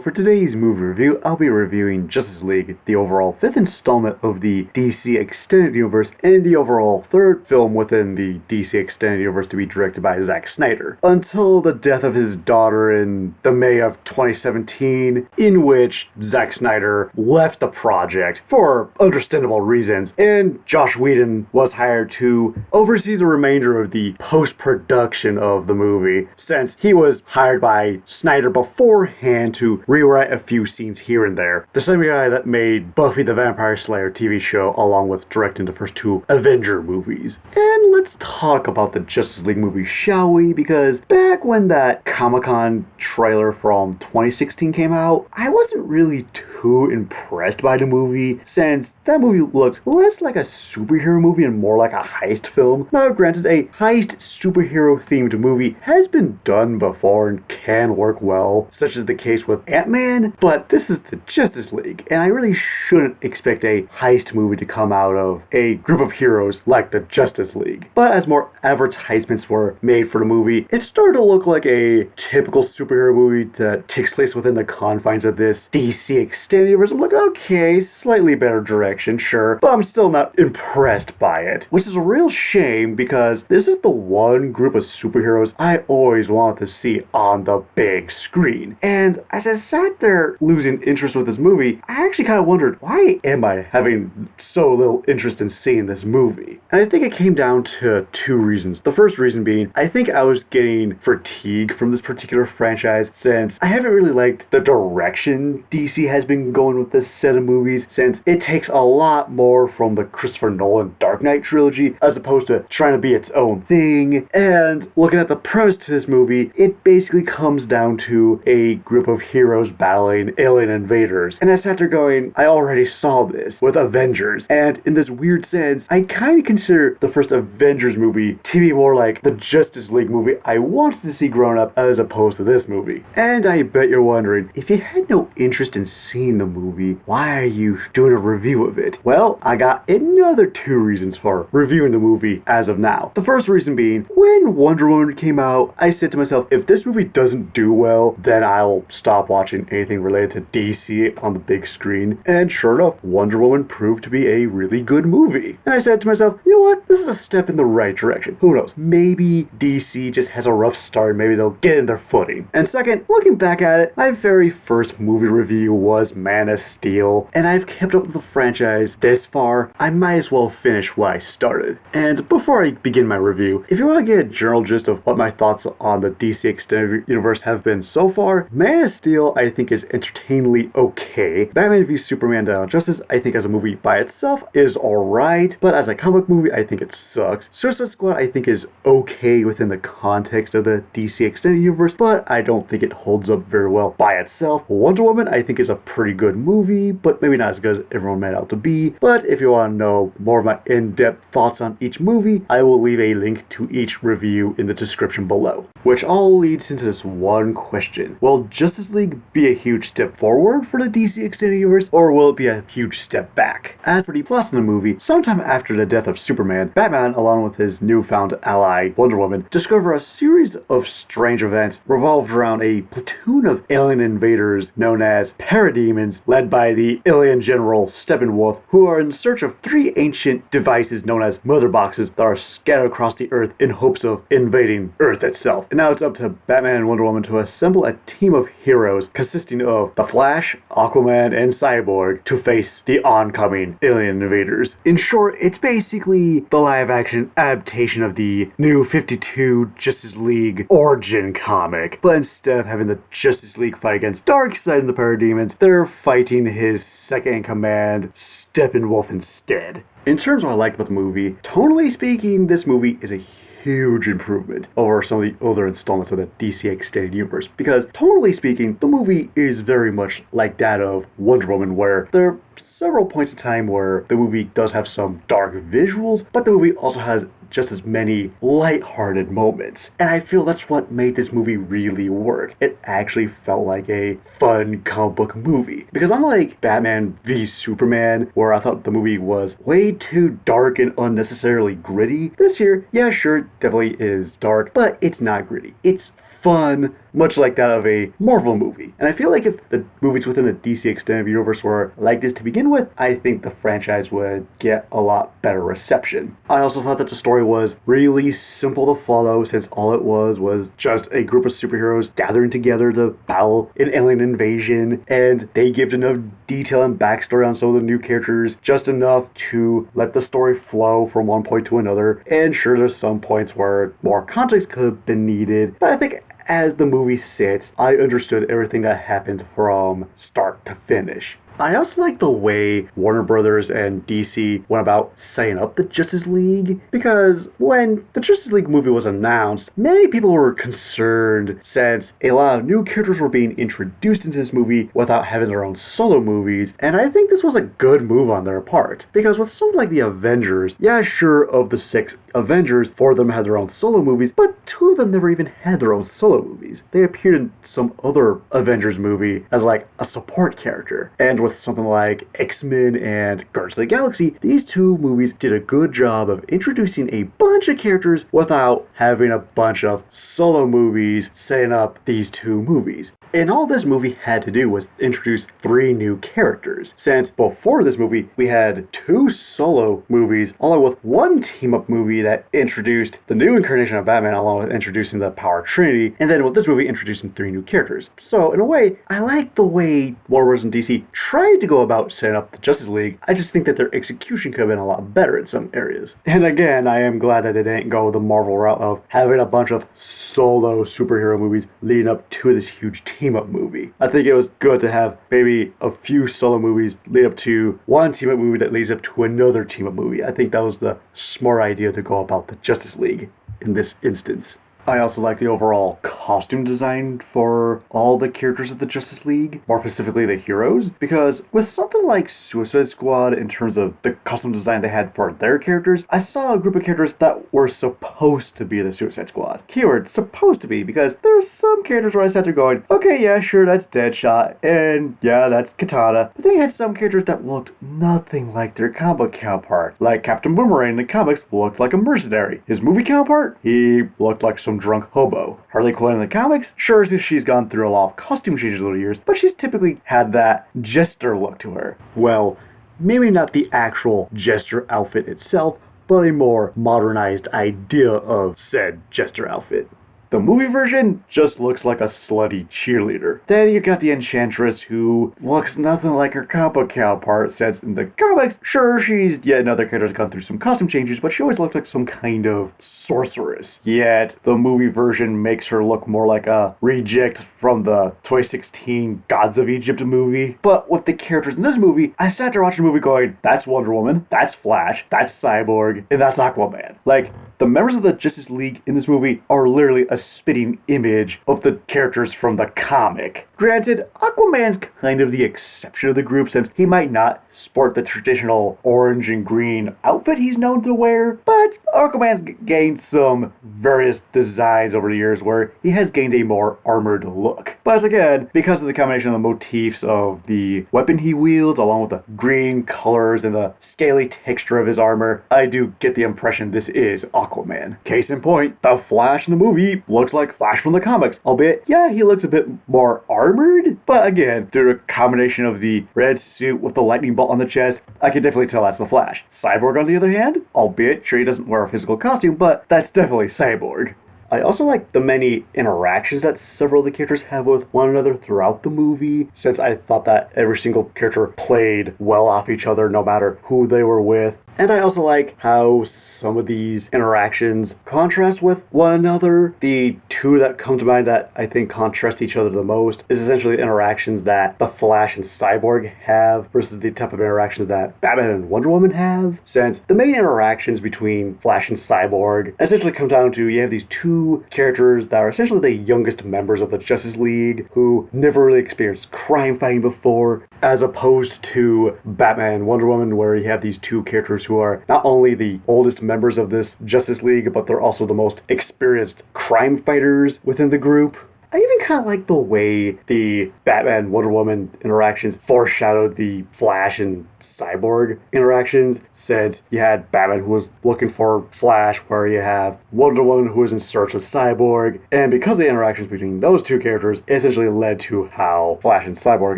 for today's movie review, I'll be reviewing Justice League, the overall 5th installment of the DC Extended Universe, and the overall 3rd film within the DC Extended Universe to be directed by Zack Snyder, until the death of his daughter in the May of 2017, in which Zack Snyder left the project for understandable reasons, and Joss Whedon was hired to oversee the remainder of the post-production of the movie, since he was hired by Snyder beforehand to rewrite a few scenes here and there. The same guy that made Buffy the Vampire Slayer TV show along with directing the first 2 Avenger movies. And let's talk about the Justice League movie, shall we? Because back when that Comic-Con trailer from 2016 came out, I wasn't really too impressed by the movie, since that movie looked less like a superhero movie and more like a heist film. Now granted, a heist superhero themed movie has been done before and can work well, such as the case with Ant-Man, but this is the Justice League, and I really shouldn't expect a heist movie to come out of a group of heroes like the Justice League. But as more advertisements were made for the movie, it started to look like a typical superhero movie that takes place within the confines of this DC Extended Universe. I'm like, okay, slightly better direction, sure, but I'm still not impressed by it, which is a real shame because this is the one group of superheroes I always wanted to see on the big screen. And as I sat there losing interest with this movie, I actually kind of wondered, why am I having so little interest in seeing this movie? And I think it came down to 2 reasons. The first reason being, I think I was getting fatigue from this particular franchise, since I haven't really liked the direction DC has been going with this set of movies, since it takes a lot more from the Christopher Nolan Dark Knight trilogy as opposed to trying to be its own thing. And looking at the premise to this movie, it basically comes down to a group of heroes battling alien invaders. And I sat there going, I already saw this with Avengers, and in this weird sense, I kind of consider the first Avengers movie to be more like the Justice League movie I wanted to see growing up as opposed to this movie. And I bet you're wondering, if you had no interest in seeing the movie, why are you doing a review of it? Well, I got another 2 reasons for reviewing the movie as of now. The first reason being, when Wonder Woman came out, I said to myself, if this movie doesn't do well, then I'll stop watching anything related to DC on the big screen. And sure enough, Wonder Woman proved to be a really good movie. And I said to myself, you know what? This is a step in the right direction. Who knows? Maybe DC just has a rough start. Maybe they'll get in their footing. And second, looking back at it, my very first movie review was Man of Steel, and I've kept up with the franchise this far. I might as well finish what I started. And before I begin my review, if you want to get a general gist of what my thoughts on the DC Extended Universe have been so far, Man of Steel I think is entertainingly okay. Batman v Superman Dawn of Justice I think as a movie by itself is alright, but as a comic movie I think it sucks. Suicide Squad I think is okay within the context of the DC Extended Universe, but I don't think it holds up very well by itself. Wonder Woman I think is a pretty good movie, but maybe not as good as everyone made out to be. But if you want to know more of my in-depth thoughts on each movie, I will leave a link to each review in the description below. Which all leads into this one question. Will Justice League be a huge step forward for the DC Extended Universe, or will it be a huge step back? As for the plots in the movie, sometime after the death of Superman, Batman, along with his newfound ally, Wonder Woman, discover a series of strange events revolved around a platoon of alien invaders known as parademons, led by the alien general Steppenwolf, who are in search of 3 ancient devices known as mother boxes that are scattered across the Earth in hopes of invading Earth itself. And now it's up to Batman and Wonder Woman to assemble a team of heroes consisting of the Flash, Aquaman, and Cyborg to face the oncoming alien invaders. In short, it's basically the live-action adaptation of the New 52 Justice League origin comic, but instead of having the Justice League fight against Darkseid and the Parademons, they're fighting his second-in-command, Steppenwolf, instead. In terms of what I liked about the movie, tonally speaking, this movie is a huge improvement over some of the other installments of the DC Extended Universe, because tonally speaking, the movie is very much like that of Wonder Woman, where there are several points in time where the movie does have some dark visuals, but the movie also has just as many light-hearted moments. And I feel that's what made this movie really work. It actually felt like a fun comic book movie. Because unlike Batman v Superman, where I thought the movie was way too dark and unnecessarily gritty, this here, yeah, sure, definitely is dark, but it's not gritty. It's fun, much like that of a Marvel movie. And I feel like if the movies within the DC Extended Universe were like this to begin with, I think the franchise would get a lot better reception. I also thought that the story was really simple to follow, since all it was just a group of superheroes gathering together to battle an alien invasion, and they give enough detail and backstory on some of the new characters, just enough to let the story flow from one point to another. And sure, there's some points where more context could have been needed, but I think as the movie sits, I understood everything that happened from start to finish. I also like the way Warner Brothers and DC went about setting up the Justice League, because when the Justice League movie was announced, many people were concerned since a lot of new characters were being introduced into this movie without having their own solo movies, and I think this was a good move on their part, because with something like the Avengers, yeah, sure, of the 6 Avengers, 4 of them had their own solo movies, but 2 of them never even had their own solo movies. They appeared in some other Avengers movie as like a support character, and with something like X-Men and Guardians of the Galaxy, these 2 movies did a good job of introducing a bunch of characters without having a bunch of solo movies setting up these 2 movies. And all this movie had to do was introduce 3 new characters, since before this movie we had 2 solo movies along with 1 team-up movie that introduced the new incarnation of Batman along with introducing the Power Trinity, and then with this movie introducing 3 new characters. So in a way, I like the way Warner Bros. And DC tried to go about setting up the Justice League. I just think that their execution could have been a lot better in some areas. And again, I am glad that they didn't go the Marvel route of having a bunch of solo superhero movies leading up to this huge team-up movie. I think it was good to have maybe a few solo movies lead up to one team-up movie that leads up to another team-up movie. I think that was the smart idea to go about the Justice League in this instance. I also like the overall costume design for all the characters of the Justice League, more specifically the heroes, because with something like Suicide Squad, in terms of the costume design they had for their characters, I saw a group of characters that were supposed to be the Suicide Squad. Keyword, supposed to be, because there are some characters where I sat there going, okay, yeah, sure, that's Deadshot, and yeah, that's Katana, but then you had some characters that looked nothing like their comic counterpart, like Captain Boomerang in the comics looked like a mercenary. His movie counterpart, he looked like some drunk hobo. Harley Quinn in the comics, sure, she's gone through a lot of costume changes over the years, but she's typically had that jester look to her. Well, maybe not the actual jester outfit itself, but a more modernized idea of said jester outfit. The movie version just looks like a slutty cheerleader. Then you got the Enchantress, who looks nothing like her comic book counterpart, since in the comics, sure, she's yet another character that's gone through some costume changes, but she always looked like some kind of sorceress. Yet, the movie version makes her look more like a reject from the 2016 Gods of Egypt movie. But with the characters in this movie, I sat there watching the movie going, that's Wonder Woman, that's Flash, that's Cyborg, and that's Aquaman. Like, the members of the Justice League in this movie are literally a spitting image of the characters from the comic. Granted, Aquaman's kind of the exception of the group, since he might not sport the traditional orange and green outfit he's known to wear, but Aquaman's gained some various designs over the years where he has gained a more armored look. But again, because of the combination of the motifs of the weapon he wields, along with the green colors and the scaly texture of his armor, I do get the impression this is Aquaman. Case in point, the Flash in the movie looks like Flash from the comics, albeit, yeah, he looks a bit more armored, but again, through a combination of the red suit with the lightning bolt on the chest, I can definitely tell that's the Flash. Cyborg, on the other hand, albeit, sure, he doesn't wear a physical costume, but that's definitely Cyborg. I also like the many interactions that several of the characters have with one another throughout the movie, since I thought that every single character played well off each other no matter who they were with. And I also like how some of these interactions contrast with one another. The 2 that come to mind that I think contrast each other the most is essentially the interactions that the Flash and Cyborg have versus the type of interactions that Batman and Wonder Woman have. Since the main interactions between Flash and Cyborg essentially come down to, you have these 2 characters that are essentially the youngest members of the Justice League who never really experienced crime fighting before, as opposed to Batman and Wonder Woman, where you have these 2 characters who are not only the oldest members of this Justice League, but they're also the most experienced crime fighters within the group. I even kind of like the way the Batman Wonder Woman interactions foreshadowed the Flash and Cyborg interactions, since you had Batman who was looking for Flash, where you have Wonder Woman who was in search of Cyborg, and because of the interactions between those two characters, it essentially led to how Flash and Cyborg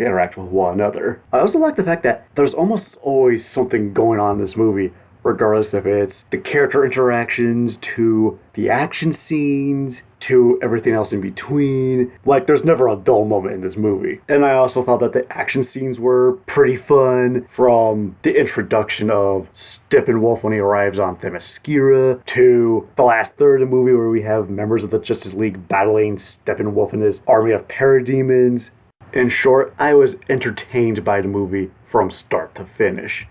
interact with one another. I also like the fact that there's almost always something going on in this movie, regardless if it's the character interactions to the action scenes to everything else in between. Like, there's never a dull moment in this movie. And I also thought that the action scenes were pretty fun, from the introduction of Steppenwolf when he arrives on Themyscira, to the last third of the movie where we have members of the Justice League battling Steppenwolf and his army of parademons. In short, I was entertained by the movie from start to finish.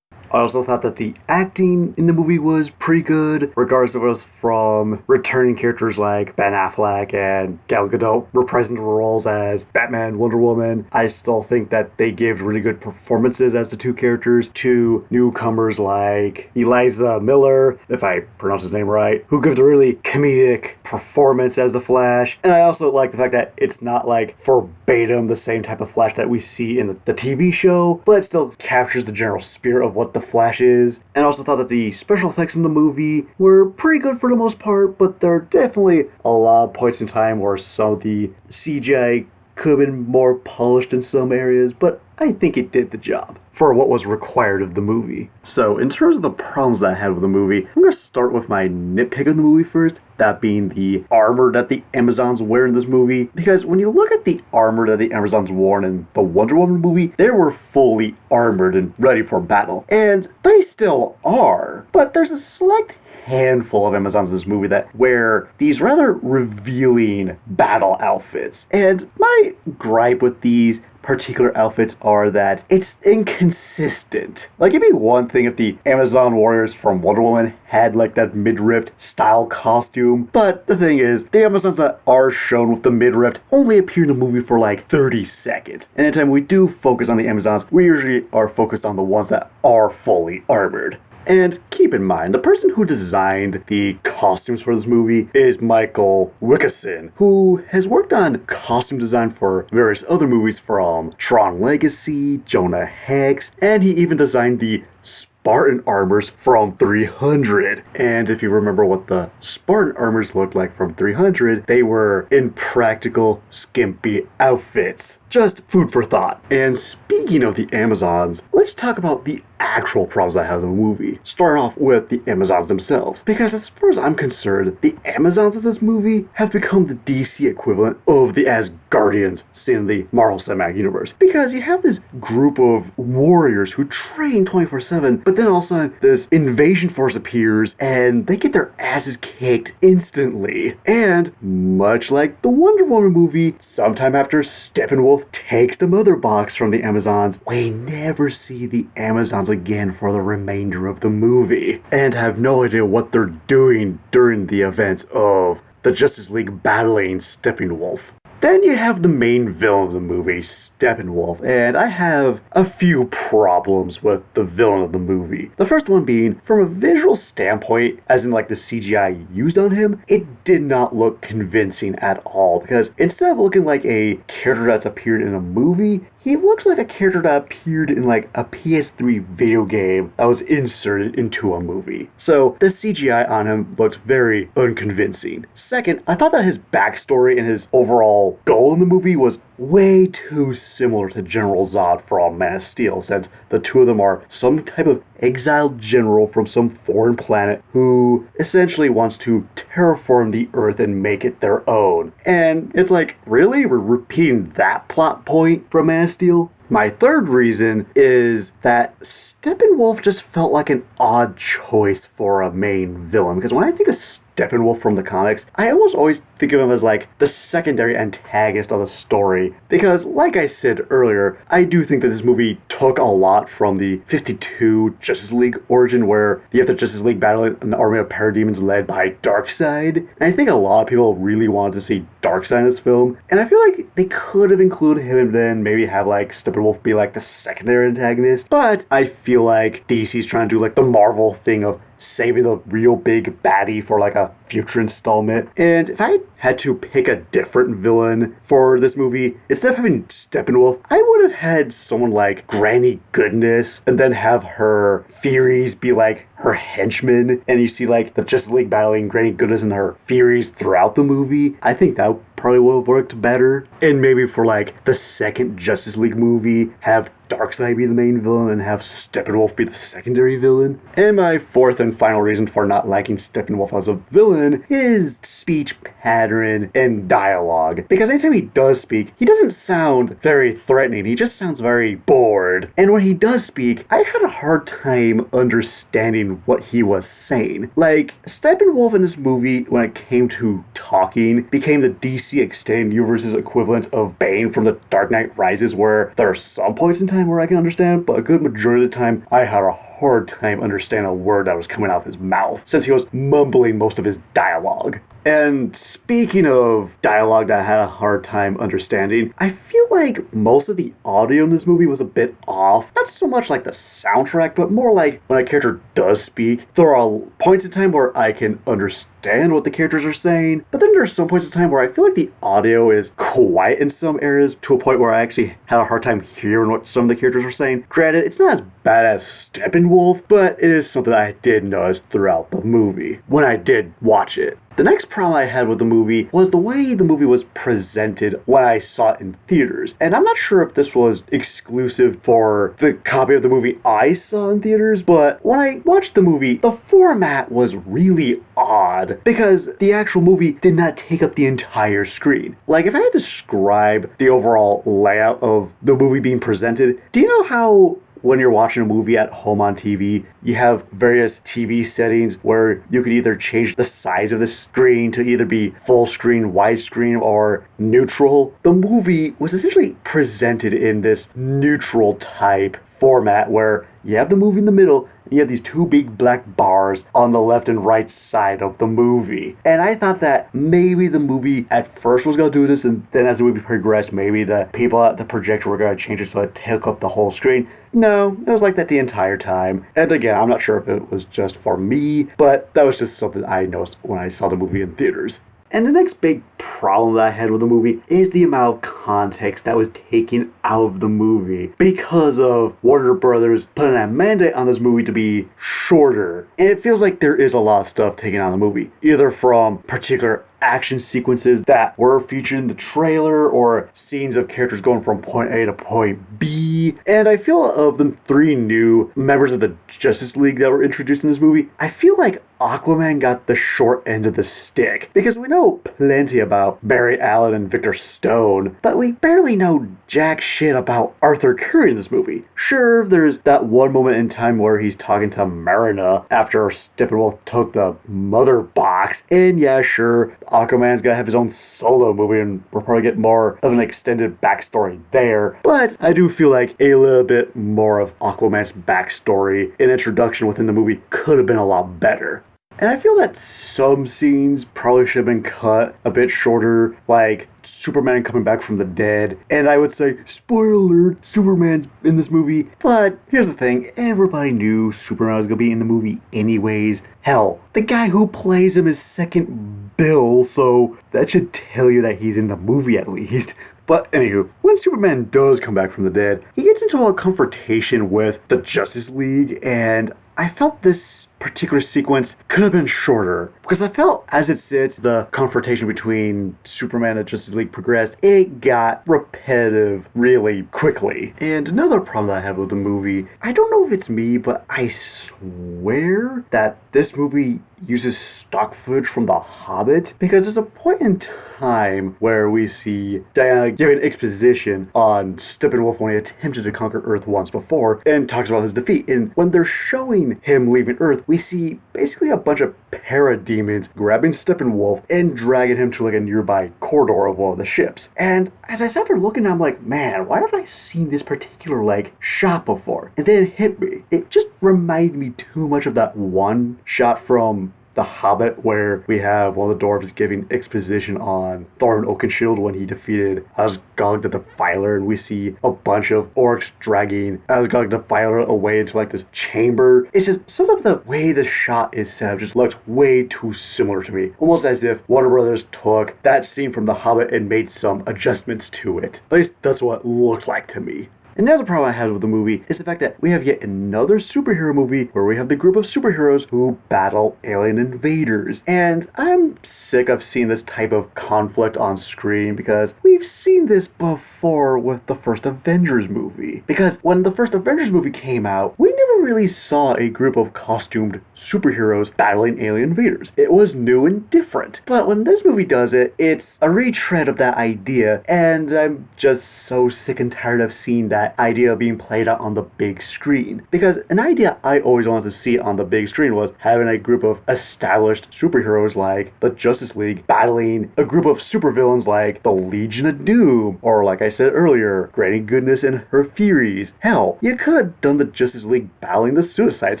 I also thought that the acting in the movie was pretty good, regardless if it was from returning characters like Ben Affleck and Gal Gadot reprising the roles as Batman, Wonder Woman. I still think that they gave really good performances as the two characters to newcomers like Eliza Miller, if I pronounce his name right, who gives a really comedic performance as the Flash. And I also like the fact that it's not like verbatim the same type of Flash that we see in the TV show, but it still captures the general spirit of what the Flash is. And I also thought that the special effects in the movie were pretty good for the most part, but there are definitely a lot of points in time where some of the CGI could have been more polished in some areas, but I think it did the job for what was required of the movie. So in terms of the problems that I had with the movie, I'm going to start with my nitpick of the movie first, that being the armor that the Amazons wear in this movie. Because when you look at the armor that the Amazons wore in the Wonder Woman movie, they were fully armored and ready for battle. And they still are, but there's a select handful of Amazons in this movie that wear these rather revealing battle outfits. And my gripe with these particular outfits are that it's inconsistent. Like, it'd be one thing if the Amazon warriors from Wonder Woman had like that midriff style costume, but the thing is, the Amazons that are shown with the midriff only appear in the movie for like 30 seconds. And anytime we do focus on the Amazons, we usually are focused on the ones that are fully armored. And keep in mind, the person who designed the costumes for this movie is Michael Wickerson, who has worked on costume design for various other movies from Tron Legacy, Jonah Hex, and he even designed the Spartan armors from 300. And if you remember what the Spartan armors looked like from 300, they were impractical, skimpy outfits. Just food for thought. And speaking of the Amazons, let's talk about the actual problems I have in the movie. Starting off with the Amazons themselves. Because as far as I'm concerned, the Amazons of this movie have become the DC equivalent of the Asgardians seen in the Marvel Cinematic Universe. Because you have this group of warriors who train 24/7, but then all of a sudden this invasion force appears and they get their asses kicked instantly. And much like the Wonder Woman movie, sometime after Steppenwolf takes the mother box from the Amazons, we never see the Amazons again for the remainder of the movie, and have no idea what they're doing during the events of the Justice League battling Steppenwolf. Then you have the main villain of the movie, Steppenwolf, and I have a few problems with the villain of the movie. The first one being, from a visual standpoint, as in like the CGI used on him, it did not look convincing at all, because instead of looking like a character that's appeared in a movie, he looks like a character that appeared in like a PS3 video game that was inserted into a movie. So the CGI on him looked very unconvincing. Second, I thought that his backstory and his overall goal in the movie was way too similar to General Zod from Man of Steel, since the two of them are some type of exiled general from some foreign planet who essentially wants to terraform the Earth and make it their own. And it's like, really? We're repeating that plot point from Man of Steel? My third reason is that Steppenwolf just felt like an odd choice for a main villain, because when I think of Steppenwolf from the comics, I almost always think of him as like the secondary antagonist of the story, because like I said earlier, I do think that this movie took a lot from the 52 Justice League origin, where you have the Justice League battling an army of parademons led by Darkseid, and I think a lot of people really wanted to see Darkseid in this film, and I feel like they could have included him and then maybe have like Steppenwolf be like the secondary antagonist, but I feel like DC's trying to do like the Marvel thing of saving the real big baddie for like a future installment. And if I had to pick a different villain for this movie, instead of having Steppenwolf, I would have had someone like Granny Goodness, and then have her Furies be like her henchmen, and you see like the Justice League battling Granny Goodness and her Furies throughout the movie. I think that probably would have worked better. And maybe for like the second Justice League movie, have Darkseid be the main villain and have Steppenwolf be the secondary villain. And my fourth and final reason for not liking Steppenwolf as a villain is speech pattern and dialogue. Because anytime he does speak, he doesn't sound very threatening, he just sounds very bored. And when he does speak, I had a hard time understanding what he was saying. Like, Steppenwolf in this movie, when it came to talking, became the DC Extended Universe's equivalent of Bane from The Dark Knight Rises, where there are some points in time where I can understand, but a good majority of the time I had a hard time understanding a word that was coming out of his mouth, since he was mumbling most of his dialogue. And speaking of dialogue that I had a hard time understanding, I feel like most of the audio in this movie was a bit off. Not so much like the soundtrack, but more like when a character does speak, there are points in time where I can understand what the characters are saying, but then there's some points in time where I feel like the audio is quiet in some areas to a point where I actually had a hard time hearing what some of the characters are saying. Granted, it's not as bad as Steppenwolf, but it is something I did notice throughout the movie when I did watch it. The next problem I had with the movie was the way the movie was presented when I saw it in theaters. And I'm not sure if this was exclusive for the copy of the movie I saw in theaters, but when I watched the movie, the format was really odd because the actual movie did not take up the entire screen. Like, if I had to describe the overall layout of the movie being presented, do you know how when you're watching a movie at home on TV, you have various TV settings where you could either change the size of the screen to either be full screen, widescreen, or neutral? The movie was essentially presented in this neutral type format where you have the movie in the middle and you have these two big black bars on the left and right side of the movie. And I thought that maybe the movie at first was going to do this, and then as the movie progressed, maybe the people at the projector were going to change it so it took up the whole screen. No, it was like that the entire time. And again, I'm not sure if it was just for me, but that was just something I noticed when I saw the movie in theaters. And the next big problem that I had with the movie is the amount of context that was taken out of the movie because of Warner Brothers putting a mandate on this movie to be shorter. And it feels like there is a lot of stuff taken out of the movie, either from particular action sequences that were featured in the trailer or scenes of characters going from point A to point B. And I feel of the three new members of the Justice League that were introduced in this movie, I feel like Aquaman got the short end of the stick, because we know plenty about Barry Allen and Victor Stone, but we barely know jack shit about Arthur Curry in this movie. Sure, there's that one moment in time where he's talking to Marina after Steppenwolf took the mother box, and yeah, sure, Aquaman's gonna have his own solo movie, and we'll probably get more of an extended backstory there, but I do feel like a little bit more of Aquaman's backstory and introduction within the movie could have been a lot better. And I feel that some scenes probably should have been cut a bit shorter, like Superman coming back from the dead. And I would say, spoiler alert, Superman's in this movie. But here's the thing, everybody knew Superman was going to be in the movie anyways. Hell, the guy who plays him is second bill, so that should tell you that he's in the movie at least. But anywho, when Superman does come back from the dead, he gets into a confrontation with the Justice League, and I felt this particular sequence could have been shorter, because I felt as it sits, the confrontation between Superman and Justice League progressed, it got repetitive really quickly. And another problem that I have with the movie, I don't know if it's me, but I swear that this movie uses stock footage from The Hobbit, because there's a point in time where we see Diana giving exposition on Steppenwolf when he attempted to conquer Earth once before, and talks about his defeat. And when they're showing him leaving Earth, we see basically a bunch of parademons grabbing Steppenwolf and dragging him to like a nearby corridor of one of the ships. And as I sat there looking, I'm like, man, why have I seen this particular like shot before? And then it hit me. It just reminded me too much of that one shot from The Hobbit, where we have one of the dwarves giving exposition on Thorin Oakenshield when he defeated Asgard the Defiler, and we see a bunch of orcs dragging Asgard the Defiler away into like this chamber. It's just some of the way the shot is set up just looks way too similar to me. Almost as if Warner Brothers took that scene from The Hobbit and made some adjustments to it. At least that's what it looked like to me. Another problem I have with the movie is the fact that we have yet another superhero movie where we have the group of superheroes who battle alien invaders. And I'm sick of seeing this type of conflict on screen because we've seen this before with the first Avengers movie. Because when the first Avengers movie came out, we never really saw a group of costumed superheroes battling alien invaders. It was new and different. But when this movie does it, it's a retread of that idea, and I'm just so sick and tired of seeing that idea being played out on the big screen. Because an idea I always wanted to see on the big screen was having a group of established superheroes like the Justice League battling a group of supervillains like the Legion of Doom, or like I said earlier, Granny Goodness and her Furies. Hell, you could have done the Justice League battling the Suicide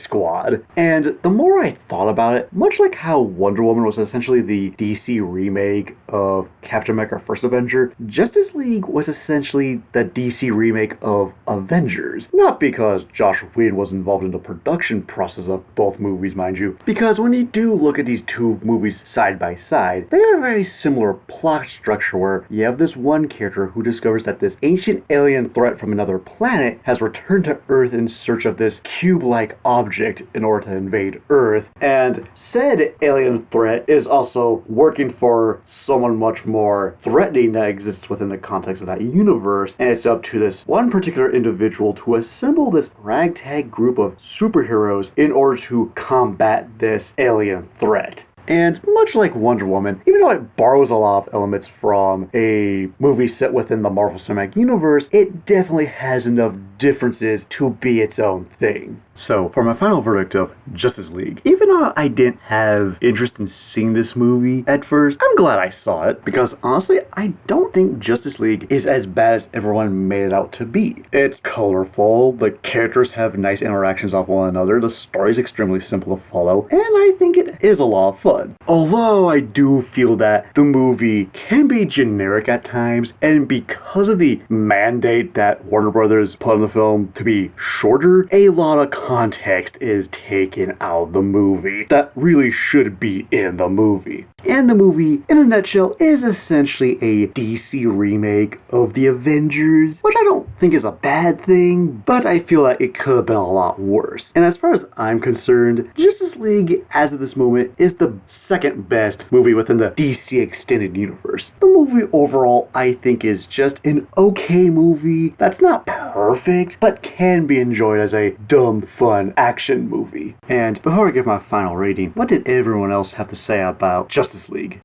Squad. And the more I thought about it, much like how Wonder Woman was essentially the DC remake of Captain America First Avenger, Justice League was essentially the DC remake of Avengers. Not because Josh Whedon was involved in the production process of both movies, mind you, because when you do look at these two movies side by side, they have a very similar plot structure where you have this one character who discovers that this ancient alien threat from another planet has returned to Earth in search of this cube-like object in order to invade Earth, and said alien threat is also working for someone much more threatening that exists within the context of that universe, and it's up to this one particular individual to assemble this ragtag group of superheroes in order to combat this alien threat. And much like Wonder Woman, even though it borrows a lot of elements from a movie set within the Marvel Cinematic Universe, it definitely has enough differences to be its own thing. So, for my final verdict of Justice League, even though I didn't have interest in seeing this movie at first, I'm glad I saw it, because honestly, I don't think Justice League is as bad as everyone made it out to be. It's colorful, the characters have nice interactions off one another, the story is extremely simple to follow, and I think it is a lot of fun. Although I do feel that the movie can be generic at times, and because of the mandate that Warner Brothers put on the film to be shorter, a lot of context is taken out of the movie that really should be in the movie. And the movie, in a nutshell, is essentially a DC remake of the Avengers, which I don't think is a bad thing, but I feel like it could have been a lot worse. And as far as I'm concerned, Justice League, as of this moment, is the second best movie within the DC Extended Universe. The movie overall, I think, is just an okay movie that's not perfect, but can be enjoyed as a dumb, fun action movie. And before I give my final rating, what did everyone else have to say about Justice League?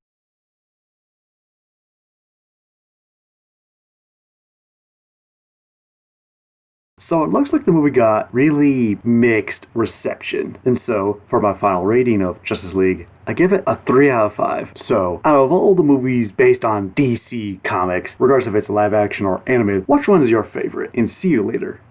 So it looks like the movie got really mixed reception. And so, for my final rating of Justice League, I give it a 3 out of 5. So, out of all the movies based on DC Comics, regardless if it's live action or animated, which one is your favorite? And see you later.